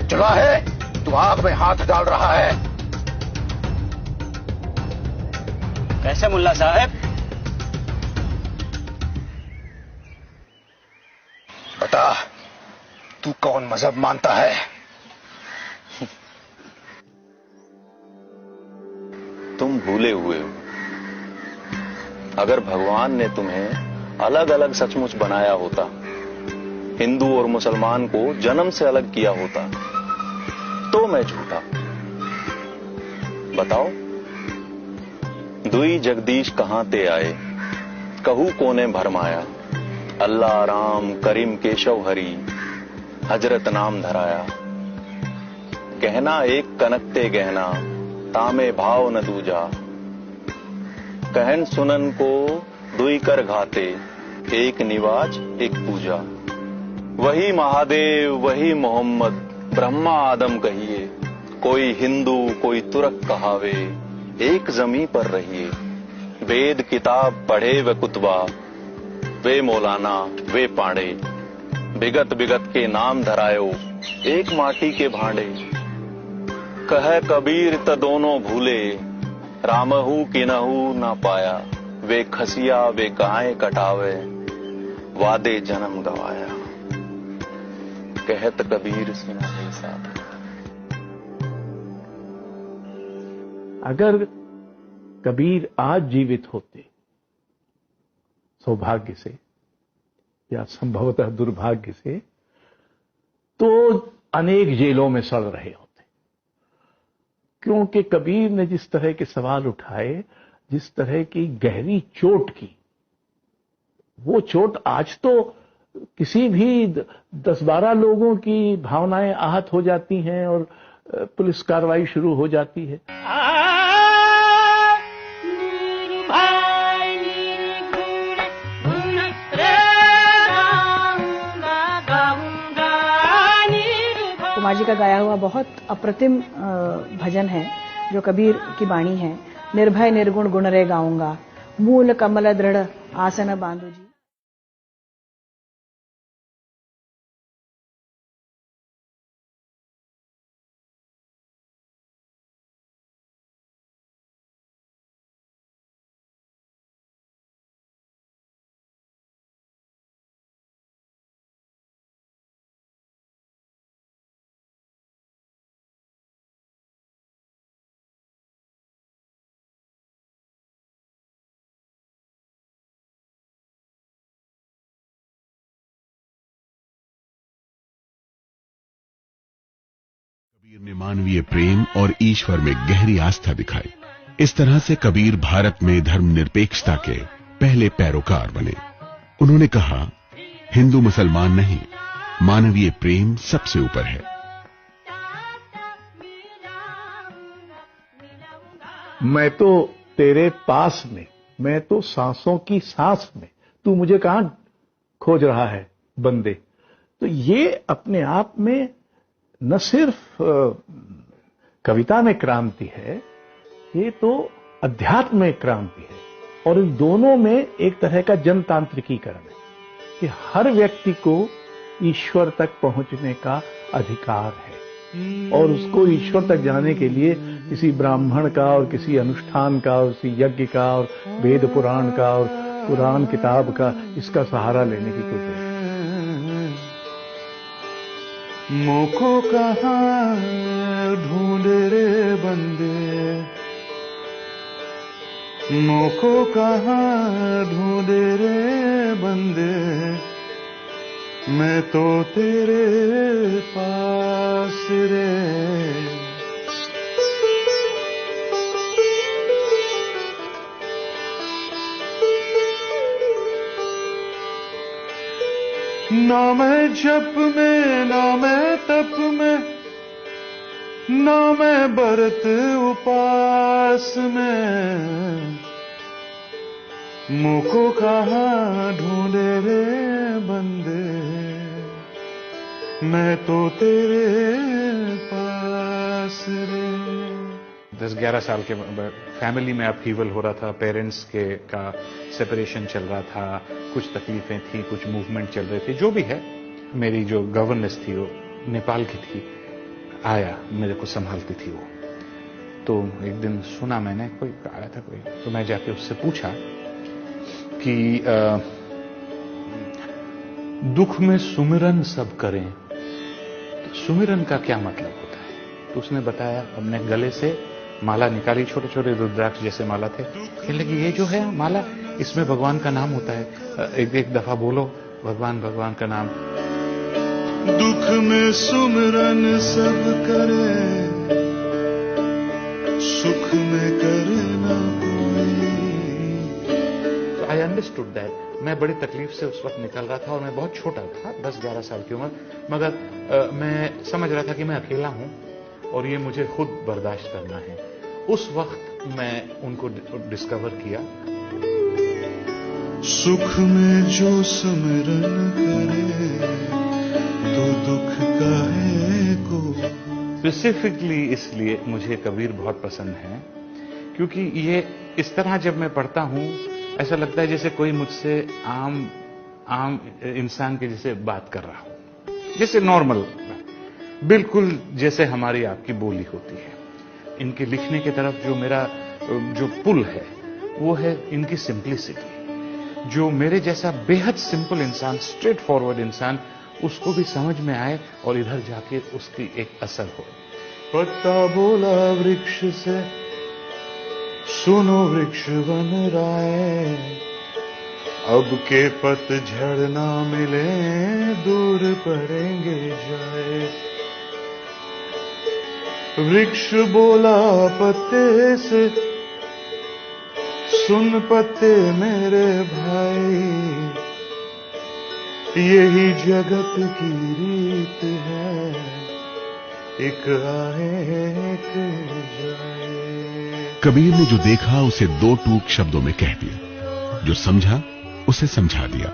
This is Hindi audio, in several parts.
जगह है तू आग में हाथ डाल रहा है। कैसे मुल्ला साहब? बता, तू कौन मजहब मानता है? तुम भूले हुए हो। अगर भगवान ने तुम्हें अलग अलग सचमुच बनाया होता, हिंदू और मुसलमान को जन्म से अलग किया होता, तो मैं झूठा। बताओ, दुई जगदीश कहां ते आए, कहू कोने भरमाया, अल्लाह राम करीम केशव हरि, हजरत नाम धराया। कहना एक कनकते गहना, तामे भाव न दूजा, कहन सुनन को दुई कर घाते, एक निवाज एक पूजा। वही महादेव वही मोहम्मद, ब्रह्मा आदम कहिए, कोई हिंदू कोई तुर्क कहावे, एक जमी पर रहिए। वेद किताब पढ़े व कुतबा, वे मौलाना वे पांडे, बिगत बिगत के नाम धरायो, एक माटी के भांडे। कह कबीर त दोनों भूले, रामहू किनहू ना पाया, वे खसिया वे गाय कटावे, वादे जन्म गवाया। कहत कबीर सुना है साथ। अगर कबीर आज जीवित होते, सौभाग्य से या संभवतः दुर्भाग्य से, तो अनेक जेलों में सड़ रहे होते। क्योंकि कबीर ने जिस तरह के सवाल उठाए, जिस तरह की गहरी चोट की, वो चोट आज तो किसी भी 10-12 लोगों की भावनाएं आहत हो जाती हैं और पुलिस कार्रवाई शुरू हो जाती है। कुमार जी का गाया हुआ बहुत अप्रतिम भजन है जो कबीर की बाणी है। निर्भय निर्गुण गुण रे गाऊंगा, मूल कमल दृढ़ आसन बांधू जी। कबीर ने मानवीय प्रेम और ईश्वर में गहरी आस्था दिखाई। इस तरह से कबीर भारत में धर्मनिरपेक्षता के पहले पैरोकार बने। उन्होंने कहा, हिंदू मुसलमान नहीं, मानवीय प्रेम सबसे ऊपर है। मैं तो तेरे पास में, मैं तो सांसों की सांस में, तू मुझे कहां खोज रहा है बंदे। तो ये अपने आप में न सिर्फ कविता में क्रांति है, ये तो अध्यात्म में क्रांति है। और इन दोनों में एक तरह का जनतांत्रिकीकरण है कि हर व्यक्ति को ईश्वर तक पहुंचने का अधिकार है और उसको ईश्वर तक जाने के लिए किसी ब्राह्मण का और किसी अनुष्ठान का और किसी यज्ञ का और वेद पुराण का और कुरान किताब का, इसका सहारा लेने की कोई जरूरत। मोको कहाँ ढूंढ रे बंदे, मोको कहाँ ढूंढ रे बंदे, मैं तो तेरे पास रे। ना मैं जप में ना मैं तप में, ना मैं व्रत उपास में, मुझको कहाँ ढूंढे रे बंदे, मैं तो तेरे पास रे। 10-11 साल के फैमिली में अपहीवल हो रहा था, पेरेंट्स के का सेपरेशन चल रहा था, कुछ तकलीफें थी, कुछ मूवमेंट चल रहे थे, जो भी है। मेरी जो गवर्नेंस थी वो नेपाल की थी, आया, मेरे को संभालती थी वो। तो एक दिन सुना मैंने, कोई आया था कोई, तो मैं जाके उससे पूछा कि दुख में सुमिरन सब करें, तो सुमिरन का क्या मतलब होता है? तो उसने बताया, हमने गले से माला निकाली, छोटे छोटे रुद्राक्ष जैसे माला थे। कहने लगी ये जो है माला, इसमें भगवान का नाम होता है, एक दफा बोलो भगवान भगवान का नाम। दुख में सुमिरन सब करे, सुख में करे ना कोई। I understood that. मैं बड़ी तकलीफ से उस वक्त निकल रहा था और मैं बहुत छोटा था, 10-11 साल की उम्र, मगर मैं समझ रहा था कि मैं अकेला हूं और ये मुझे खुद बर्दाश्त करना है। उस वक्त मैं उनको डिस्कवर किया। सुख में जो सुमिरन करे तो दुख काहे को। स्पेसिफिकली इसलिए मुझे कबीर बहुत पसंद है क्योंकि ये इस तरह जब मैं पढ़ता हूं ऐसा लगता है जैसे कोई मुझसे आम इंसान के जैसे बात कर रहा हो, जैसे नॉर्मल, बिल्कुल जैसे हमारी आपकी बोली होती है। इनके लिखने की तरफ जो मेरा जो पुल है वो है इनकी सिंपलिसिटी। जो मेरे जैसा बेहद सिंपल इंसान, स्ट्रेट फॉरवर्ड इंसान, उसको भी समझ में आए और इधर जाके उसकी एक असर हो। पत्ता बोला वृक्ष से, सुनो वृक्ष बन राय, अब के पतझड़ ना मिले दूर पड़ेंगे जाए। वृक्ष बोला पत्ते से, सुन पत्ते मेरे भाई, यही जगत की रीत है, एक आए एक जाए। कबीर ने जो देखा उसे 2 टूक शब्दों में कह दिया, जो समझा उसे समझा दिया।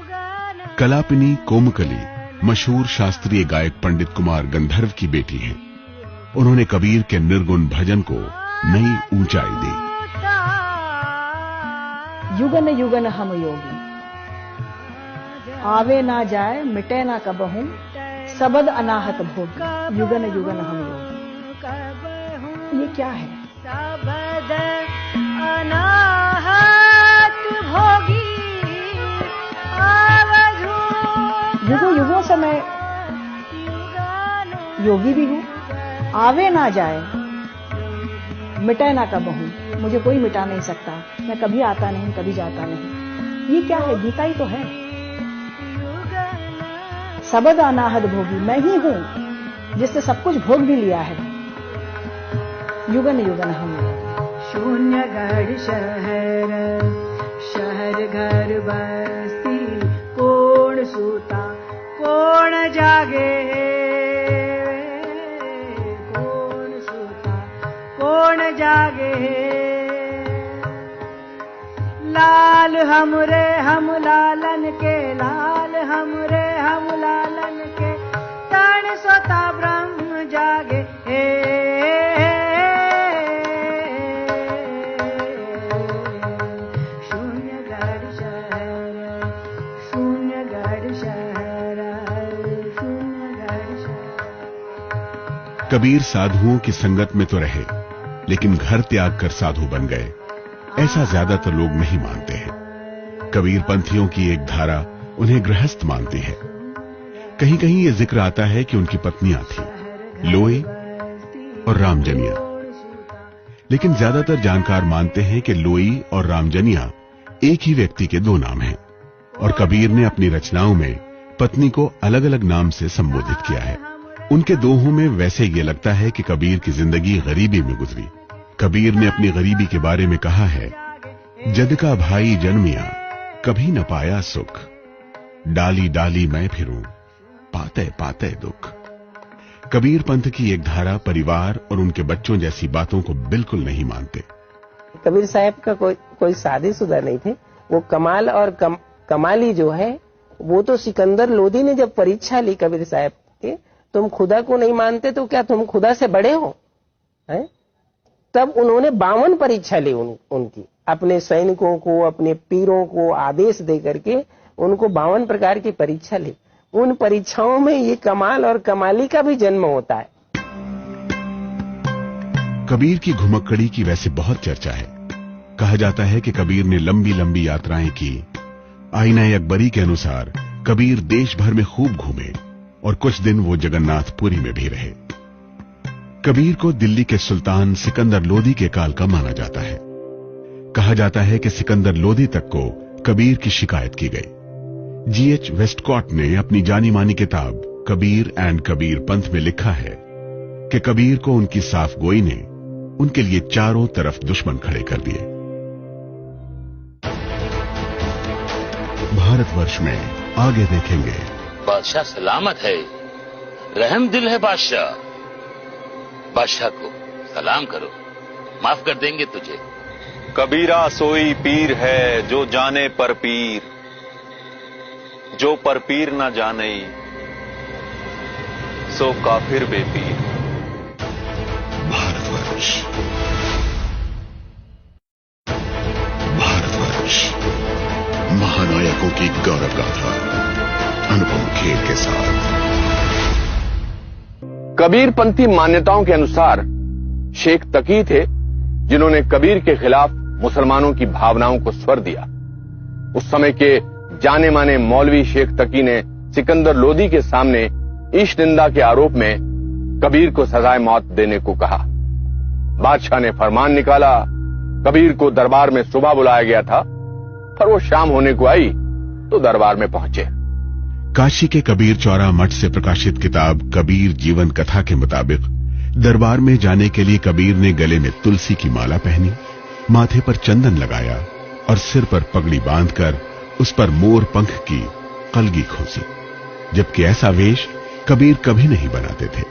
कलापिनी कोमकली मशहूर शास्त्रीय गायक पंडित कुमार गंधर्व की बेटी हैं। उन्होंने कबीर के निर्गुण भजन को नई ऊंचाई दी। युगन युगन हम योगी, आवे ना जाए मिटे ना कबहू, सबद अनाहत भोगी। युगन युगन हम योगी, ये क्या है? सबद अनाहत भोगी, युगों युगों से मैं योगी भी हूं। आवे ना जाए मिटे ना कबहू, मुझे कोई मिटा नहीं सकता, मैं कभी आता नहीं कभी जाता नहीं। ये क्या है? गीता ही तो है। सबद अनाहत भोगी, मैं ही हूं जिसने सब कुछ भोग भी लिया है। युगन युगन हम। शून्य गढ़ शहर, शहर घर बस्ती, कौन सूता कौन जागे, कौन सूता कौन जागे। लाल हमरे हम लालन के, लाल हमरे हम लालन के, तन सोता ब्रह्म जागे। शून्य गढ़ शहर, शून्य गढ़ शहर, शून्य गढ़ शहर। कबीर साधुओं की संगत में तो रहे, लेकिन घर त्याग कर साधु बन गए, ऐसा ज्यादातर लोग नहीं मानते हैं। कबीर पंथियों की एक धारा उन्हें गृहस्थ मानती है। कहीं कहीं ये जिक्र आता है कि उनकी पत्नियां थी, लोई और रामजनिया, लेकिन ज्यादातर जानकार मानते हैं कि लोई और रामजनिया एक ही व्यक्ति के 2 नाम हैं, और कबीर ने अपनी रचनाओं में पत्नी को अलग अलग नाम से संबोधित किया है। उनके दोहों में वैसे ये लगता है कि कबीर की जिंदगी गरीबी में गुजरी। कबीर ने अपनी गरीबी के बारे में कहा है, जद का भाई जन्मिया कभी न पाया सुख, डाली डाली मैं फिरूं पाते पाते दुख। कबीर पंथ की एक धारा परिवार और उनके बच्चों जैसी बातों को बिल्कुल नहीं मानते। कबीर साहब का कोई शादीशुदा नहीं थे। वो कमाल और कमाली जो है वो तो सिकंदर लोदी ने जब परीक्षा ली कबीर साहब के, तुम खुदा को नहीं मानते तो क्या तुम खुदा से बड़े हो, हैं? तब उन्होंने 52 परीक्षा ली उनकी, अपने सैनिकों को, अपने पीरों को आदेश दे करके उनको 52 प्रकार की परीक्षा ली। उन परीक्षाओं में ये कमाल और कमाली का भी जन्म होता है। कबीर की घुमक्कड़ी की वैसे बहुत चर्चा है। कहा जाता है कि कबीर ने लंबी लंबी यात्राएं की। आईना अकबरी के अनुसार कबीर देश भर में खूब घूमे और कुछ दिन वो जगन्नाथपुरी में भी रहे। कबीर को दिल्ली के सुल्तान सिकंदर लोदी के काल का माना जाता है। कहा जाता है कि सिकंदर लोदी तक को कबीर की शिकायत की गई। G.H. वेस्टकॉट ने अपनी जानी मानी किताब कबीर एंड कबीर पंथ में लिखा है कि कबीर को उनकी साफ गोई ने उनके लिए चारों तरफ दुश्मन खड़े कर दिए। भारतवर्ष में आगे देखेंगे। बादशाह सलामत है, रहम दिल है बादशाह। बादशाह को सलाम करो, माफ कर देंगे तुझे। कबीरा सोई पीर है जो जाने पर पीर, जो पर पीर ना जाने सो काफिर बेपीर। भारतवर्ष, भारतवर्ष, महानायकों की गौरव गाथा अनुपम खेर के साथ। कबीरपंथी मान्यताओं के अनुसार शेख तकी थे जिन्होंने कबीर के खिलाफ मुसलमानों की भावनाओं को स्वर दिया। उस समय के जाने माने मौलवी शेख तकी ने सिकंदर लोदी के सामने ईश निंदा के आरोप में कबीर को सजाए मौत देने को कहा। बादशाह ने फरमान निकाला। कबीर को दरबार में सुबह बुलाया गया था, पर वो शाम होने को आई तो दरबार में पहुंचे। काशी के कबीर चौरा मठ से प्रकाशित किताब कबीर जीवन कथा के मुताबिक दरबार में जाने के लिए कबीर ने गले में तुलसी की माला पहनी, माथे पर चंदन लगाया और सिर पर पगड़ी बांधकर उस पर मोर पंख की कलगी खोसी। जबकि ऐसा वेश कबीर कभी नहीं बनाते थे।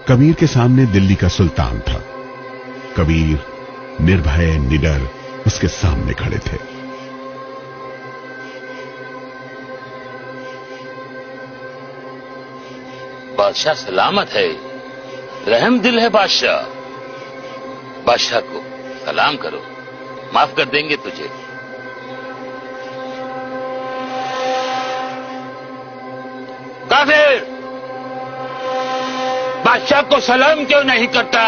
कबीर के सामने दिल्ली का सुल्तान था। कबीर निर्भय निडर उसके सामने खड़े थे। बादशाह सलामत है, रहम दिल है बादशाह। बादशाह को सलाम करो, माफ कर देंगे तुझे। काफिर, बादशाह को सलाम क्यों नहीं करता?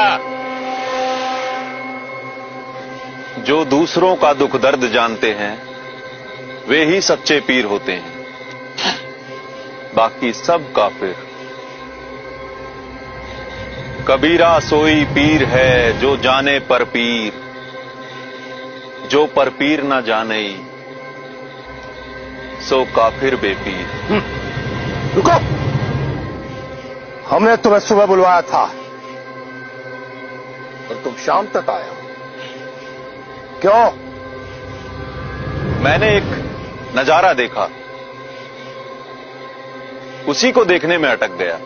जो दूसरों का दुख दर्द जानते हैं वे ही सच्चे पीर होते हैं, बाकी सब काफिर। कबीरा सोई पीर है जो जाने पर पीर, जो पर पीर ना जाने सो काफिर बेपीर। रुको, हमने तुम्हें सुबह बुलवाया था और तुम शाम तक आए हो। क्यों? मैंने एक नजारा देखा, उसी को देखने में अटक गया।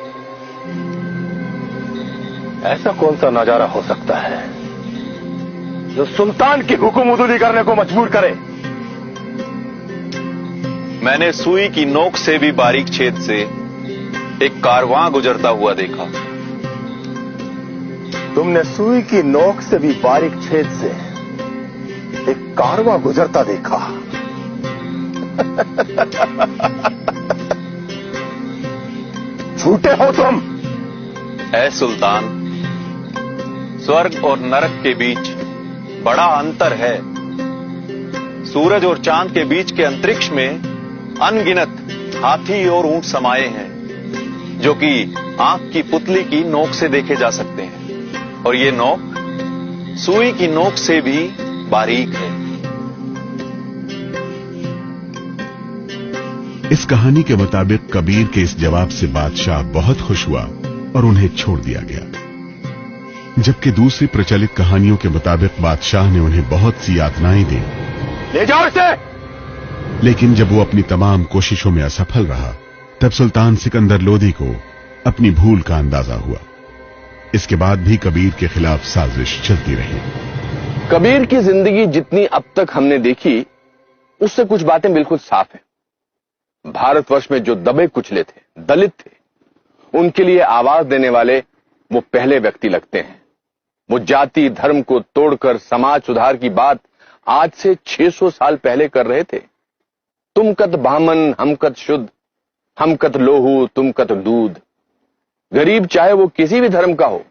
ऐसा कौन सा नजारा हो सकता है जो सुल्तान की हुक्म करने को मजबूर करे? मैंने सुई की नोक से भी बारीक छेद से एक कारवां गुजरता हुआ देखा। तुमने सुई की नोक से भी बारीक छेद से एक कारवां गुजरता देखा? झूठे हो तुम। ऐ सुल्तान, स्वर्ग और नरक के बीच बड़ा अंतर है। सूरज और चांद के बीच के अंतरिक्ष में अनगिनत हाथी और ऊंट समाये हैं जो कि आंख की पुतली की नोक से देखे जा सकते हैं, और ये नोक सुई की नोक से भी बारीक है। इस कहानी के मुताबिक कबीर के इस जवाब से बादशाह बहुत खुश हुआ और उन्हें छोड़ दिया गया। जबकि दूसरी प्रचलित कहानियों के मुताबिक बादशाह ने उन्हें बहुत सी यातनाएं दी। ले जाओ इसे। लेकिन जब वो अपनी तमाम कोशिशों में असफल रहा, तब सुल्तान सिकंदर लोदी को अपनी भूल का अंदाजा हुआ। इसके बाद भी कबीर के खिलाफ साजिश चलती रही। कबीर की जिंदगी जितनी अब तक हमने देखी, उससे कुछ बातें बिल्कुल साफ हैं। भारतवर्ष में जो दबे कुचले थे, दलित थे, उनके लिए आवाज देने वाले वो पहले व्यक्ति लगते हैं। वो जाति धर्म को तोड़कर समाज सुधार की बात आज से 600 साल पहले कर रहे थे। तुम कत बामन, हम कत शुद्ध, हम कत लोहू, तुम कत दूध। गरीब चाहे वो किसी भी धर्म का हो,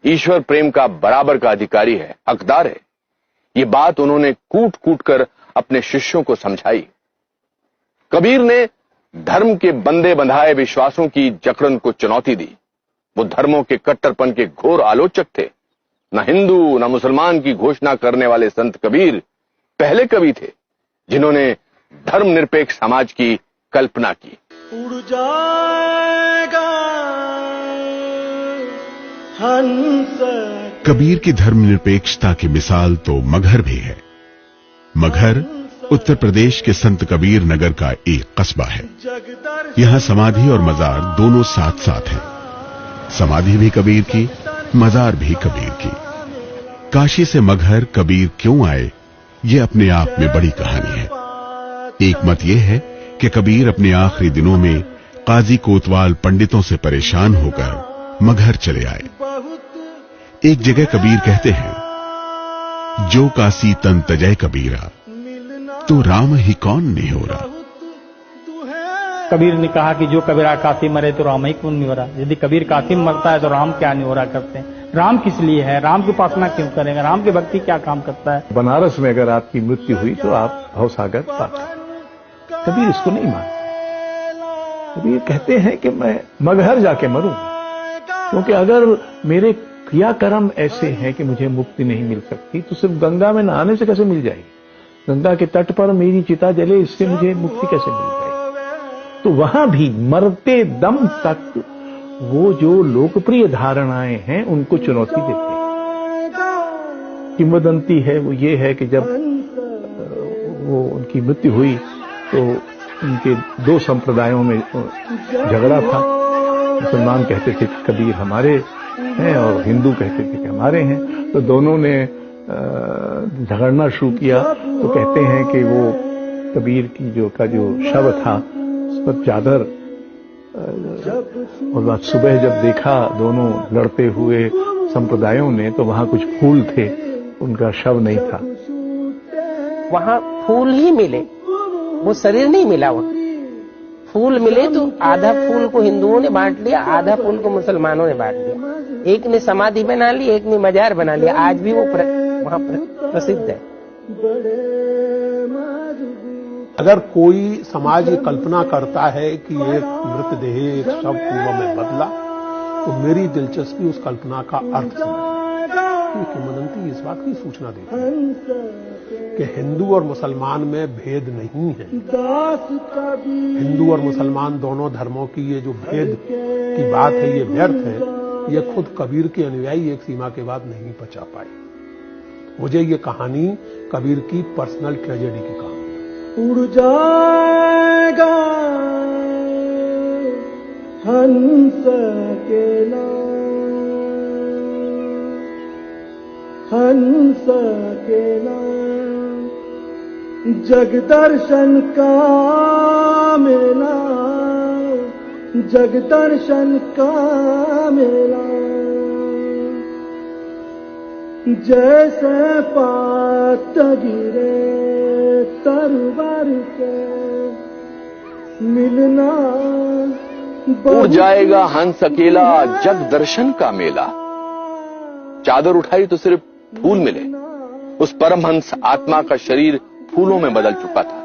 ईश्वर प्रेम का बराबर का अधिकारी है, हकदार है। ये बात उन्होंने कूट कूट कर अपने शिष्यों को समझाई। कबीर ने धर्म के बंधे बंधाए विश्वासों की जकड़न को चुनौती दी। वो धर्मों के कट्टरपन के घोर आलोचक थे। न हिंदू न मुसलमान की घोषणा करने वाले संत कबीर पहले कवि थे जिन्होंने धर्मनिरपेक्ष समाज की कल्पना की। उड़ जाएगा हंस। कबीर की धर्मनिरपेक्षता की मिसाल तो मगहर भी है। मगहर उत्तर प्रदेश के संत कबीर नगर का एक कस्बा है। यहां समाधि और मजार दोनों साथ साथ हैं। समाधि भी कबीर की, मजार भी कबीर की। काशी से मगहर कबीर क्यों आए, ये अपने आप में बड़ी कहानी है। एक मत यह है कि कबीर अपने आखिरी दिनों में काजी कोतवाल पंडितों से परेशान होकर मगहर चले आए। एक जगह कबीर कहते हैं, जो काशी तन तजय कबीरा, तो राम ही कौन नहीं हो रहा। कबीर ने कहा कि जो कबीरा काशी मरे तो राम ही कौन नहीं हो रहा। यदि कबीर काशी में मरता है तो राम क्या नहीं हो रहा करते हैं। राम किस लिए है, राम की उपासना क्यों करेंगे, राम की भक्ति क्या काम करता है। बनारस में अगर आपकी मृत्यु हुई तो आप भवसागर पाते। कबीर इसको नहीं मानते। कबीर कहते हैं कि मैं मगहर जाके मरूं, क्योंकि अगर मेरे क्रियाकर्म ऐसे हैं कि मुझे मुक्ति नहीं मिल सकती तो सिर्फ गंगा में नहाने से कैसे मिल जाएगी। गंगा के तट पर मेरी चिता जले, इससे मुझे मुक्ति कैसे मिल जाएगी। तो वहां भी मरते दम तक वो जो लोकप्रिय धारणाएं हैं उनको चुनौती देते हैं। किंवदंती है वो ये है कि जब वो उनकी मृत्यु हुई तो उनके दो संप्रदायों में झगड़ा था। मुसलमान कहते थे कि कबीर हमारे हैं और हिंदू कहते थे कि हमारे हैं। तो दोनों ने झगड़ना शुरू किया। तो कहते हैं कि वो कबीर की जो शव था उस पर चादर, और बाद सुबह जब देखा दोनों लड़ते हुए संप्रदायों ने तो वहां कुछ फूल थे, उनका शव नहीं था। वहां फूल ही मिले, वो शरीर नहीं मिला। वहां फूल मिले तो आधा फूल को हिंदुओं ने बांट लिया, आधा फूल को मुसलमानों ने बांट लिया। एक ने समाधि बना ली, एक ने मजार बना लिया। आज भी वो वहां प्रसिद्ध है। अगर कोई समाज ये कल्पना करता है कि एक मृतदेह एक शव कुआं में बदला, तो मेरी दिलचस्पी उस कल्पना का अर्थ समझ। किंवदंती इस बात की सूचना देती है कि हिंदू और मुसलमान में भेद नहीं है। हिंदू और मुसलमान दोनों धर्मों की ये जो भेद की बात है ये व्यर्थ है। ये खुद कबीर के अनुयायी एक सीमा के बाद नहीं पचा पाए। मुझे ये कहानी कबीर की पर्सनल ट्रेजेडी की कहानी। उड़ जाएगा हंस अकेला, हंस अकेला, जग दर्शन का मेला, जग दर्शन का मेला। जैसे पात गिरे तरवर के मिलना। उड़ जाएगा हंस अकेला, जग दर्शन का मेला। चादर उठाई तो सिर्फ फूल मिले। उस परमहंस आत्मा का शरीर फूलों में बदल चुका था।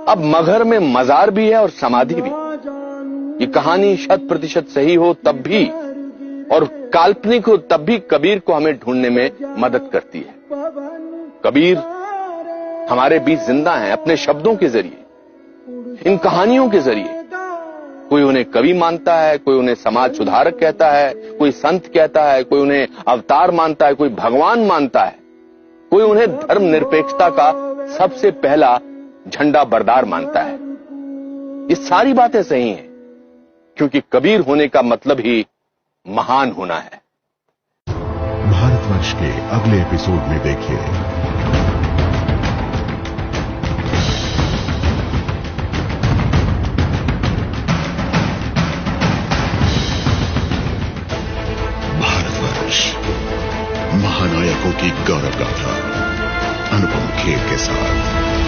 अब मगहर में मजार भी है और समाधि भी। ये कहानी 100% सही हो तब भी और काल्पनिक हो तब भी कबीर को हमें ढूंढने में मदद करती है। कबीर हमारे बीच जिंदा हैं अपने शब्दों के जरिए, इन कहानियों के जरिए। कोई उन्हें कवि मानता है, कोई उन्हें समाज सुधारक कहता है, कोई संत कहता है, कोई उन्हें अवतार मानता है, कोई भगवान मानता है, कोई उन्हें धर्मनिरपेक्षता का सबसे पहला झंडा बरदार मानता है। ये सारी बातें सही हैं, क्योंकि कबीर होने का मतलब ही महान होना है। भारतवर्ष के अगले एपिसोड में देखिए भारतवर्ष, महानायकों की गौरव गाथा अनुपम खेर के साथ।